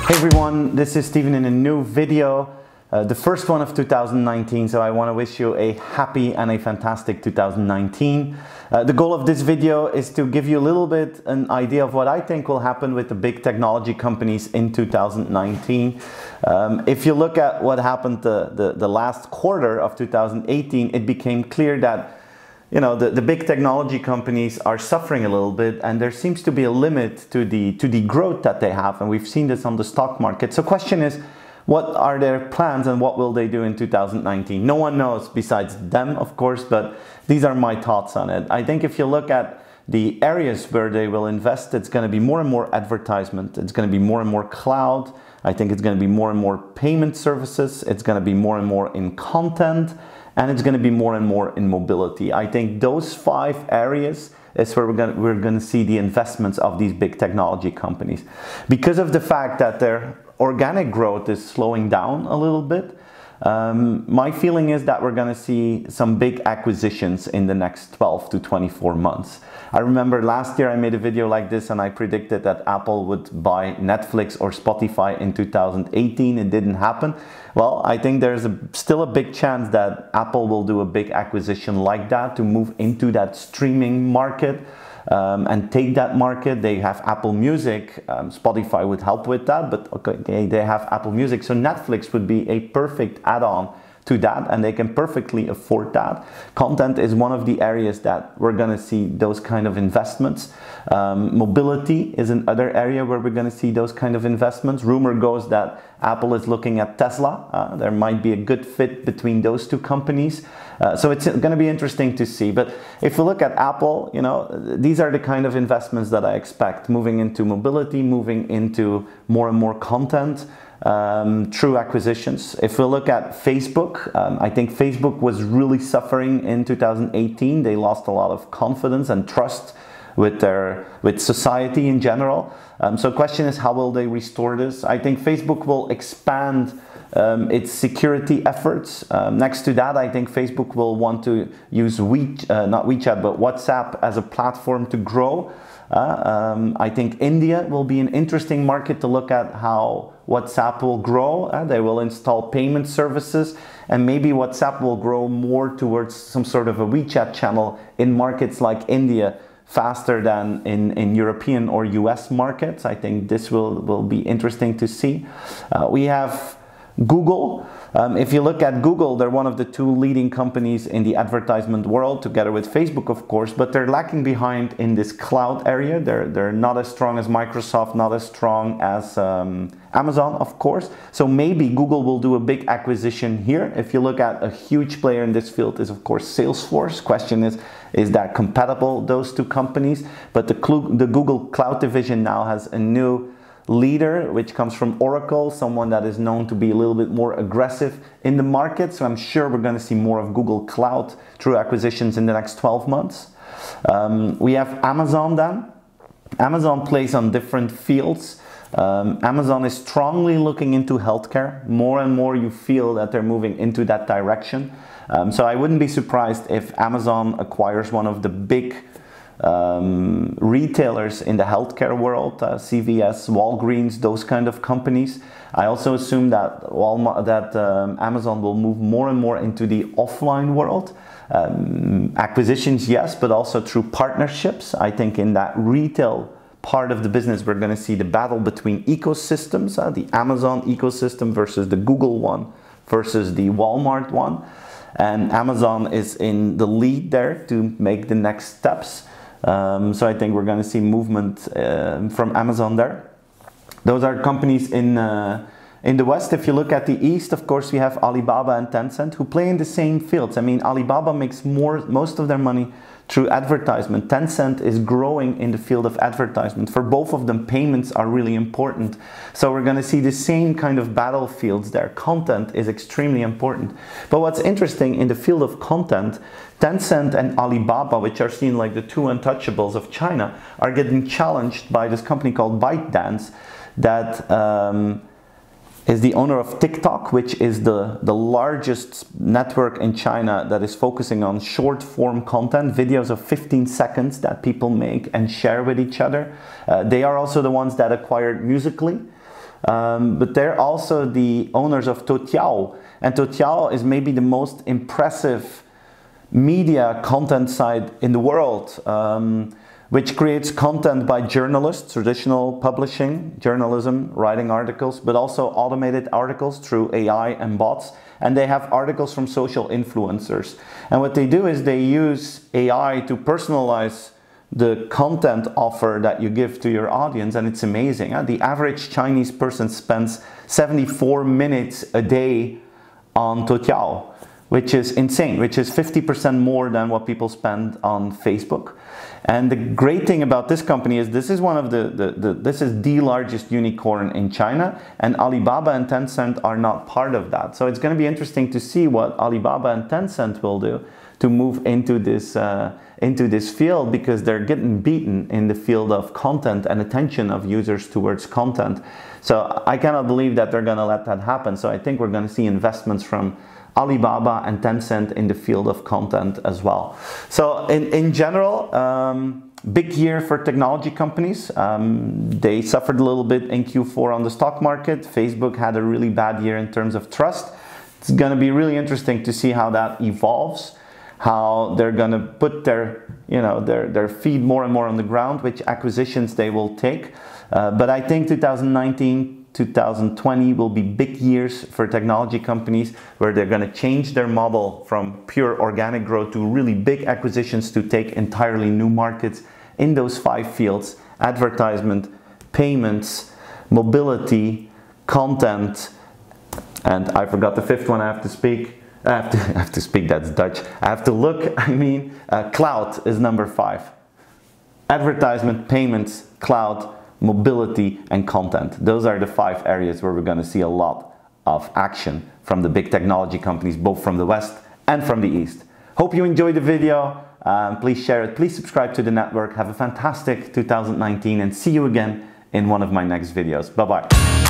Hey everyone, this is Steven in a new video, the first one of 2019, so I want to wish you a happy and a fantastic 2019. The goal of this video is to give you a little bit an idea of what I think will happen with the big technology companies in 2019. If you look at what happened the last quarter of 2018, it became clear that the big technology companies are suffering a little bit, and there seems to be a limit to the growth that they have, and we've seen this on the stock market. So question is, what are their plans and what will they do in 2019? No one knows besides them, of course, but these are my thoughts on it. I think if you look at the areas where they will invest, it's going to be more and more advertisement. It's going to be more and more cloud. I think it's going to be more and more payment services. It's going to be more and more in content. And it's going to be more and more in mobility. I think those 5 areas is where we're going to see the investments of these big technology companies. Because of the fact that their organic growth is slowing down a little bit, my feeling is that we're going to see some big acquisitions in the next 12 to 24 months. I remember last year I made a video like this and I predicted that Apple would buy Netflix or Spotify in 2018. It didn't happen. Well, I think there's still a big chance that Apple will do a big acquisition like that to move into that streaming market and take that market. They have Apple Music. Spotify would help with that, but okay, they have Apple Music. So Netflix would be a perfect add-on to that, and they can perfectly afford that. Content is one of the areas that we're going to see those kind of investments. Mobility is another area where we're going to see those kind of investments. Rumor goes that Apple is looking at Tesla. There might be a good fit between those two companies. So it's going to be interesting to see. But if you look at Apple, these are the kind of investments that I expect, moving into mobility, moving into more and more content. True acquisitions. If we look at Facebook, I think Facebook was really suffering in 2018. They lost a lot of confidence and trust with society in general. So the question is, how will they restore this? I think Facebook will expand its security efforts. Next to that, I think Facebook will want to use not WeChat, but WhatsApp as a platform to grow. I think India will be an interesting market to look at how WhatsApp will grow. They will install payment services, and maybe WhatsApp will grow more towards some sort of a WeChat channel in markets like India faster than in European or US markets. I think this will be interesting to see. We have Google. If you look at Google, they're one of the 2 leading companies in the advertisement world, together with Facebook, of course, but they're lacking behind in this cloud area. They're not as strong as Microsoft, not as strong as Amazon, of course. So maybe Google will do a big acquisition here. If you look at a huge player in this field is, of course, Salesforce. Question is that compatible, those 2 companies? But the Google Cloud division now has a new leader, which comes from Oracle, someone that is known to be a little bit more aggressive in the market. So I'm sure we're going to see more of Google Cloud through acquisitions in the next 12 months. We have Amazon then. Amazon plays on different fields. Amazon is strongly looking into healthcare. More and more you feel that they're moving into that direction. So I wouldn't be surprised if Amazon acquires one of the big retailers in the healthcare world, CVS, Walgreens, those kind of companies. I also assume that Amazon will move more and more into the offline world. Acquisitions, yes, but also through partnerships. I think in that retail part of the business, we're going to see the battle between ecosystems, the Amazon ecosystem versus the Google one versus the Walmart one. And Amazon is in the lead there to make the next steps. So I think we're going to see movement from Amazon there. Those are companies in the West. If you look at the East, of course, we have Alibaba and Tencent, who play in the same fields. I mean, Alibaba makes most of their money through advertisement. Tencent is growing in the field of advertisement. For both of them, payments are really important. So we're going to see the same kind of battlefields there. Content is extremely important. But what's interesting in the field of content, Tencent and Alibaba, which are seen like the 2 untouchables of China, are getting challenged by this company called ByteDance that is the owner of TikTok, which is the largest network in China that is focusing on short form content, videos of 15 seconds that people make and share with each other. They are also the ones that acquired Musical.ly. but they're also the owners of Toutiao. And Toutiao is maybe the most impressive media content site in the world, which creates content by journalists, traditional publishing, journalism, writing articles, but also automated articles through AI and bots. And they have articles from social influencers. And what they do is they use AI to personalize the content offer that you give to your audience, and it's amazing. The average Chinese person spends 74 minutes a day on Toutiao, which is insane, which is 50% more than what people spend on Facebook. And the great thing about this company is this is one of this is the largest unicorn in China, and Alibaba and Tencent are not part of that. So it's going to be interesting to see what Alibaba and Tencent will do to move into this field, because they're getting beaten in the field of content and attention of users towards content. So I cannot believe that they're going to let that happen. So I think we're going to see investments from Alibaba and Tencent in the field of content as well. So in general, big year for technology companies. They suffered a little bit in Q4 on the stock market. Facebook had a really bad year in terms of trust. It's going to be really interesting to see how that evolves, how they're going to put their feet more and more on the ground, which acquisitions they will take. But I think 2019, 2020 will be big years for technology companies, where they're going to change their model from pure organic growth to really big acquisitions to take entirely new markets in those 5 fields: advertisement, payments, mobility, content, and I forgot the 5th one I have to speak. I have to speak, that's Dutch. I have to look, cloud is number 5. Advertisement, payments, cloud, mobility, and content. Those are the 5 areas where we're going to see a lot of action from the big technology companies, both from the West and from the East. Hope you enjoyed the video. Please share it. Please subscribe to the network. Have a fantastic 2019, and see you again in one of my next videos. Bye-bye.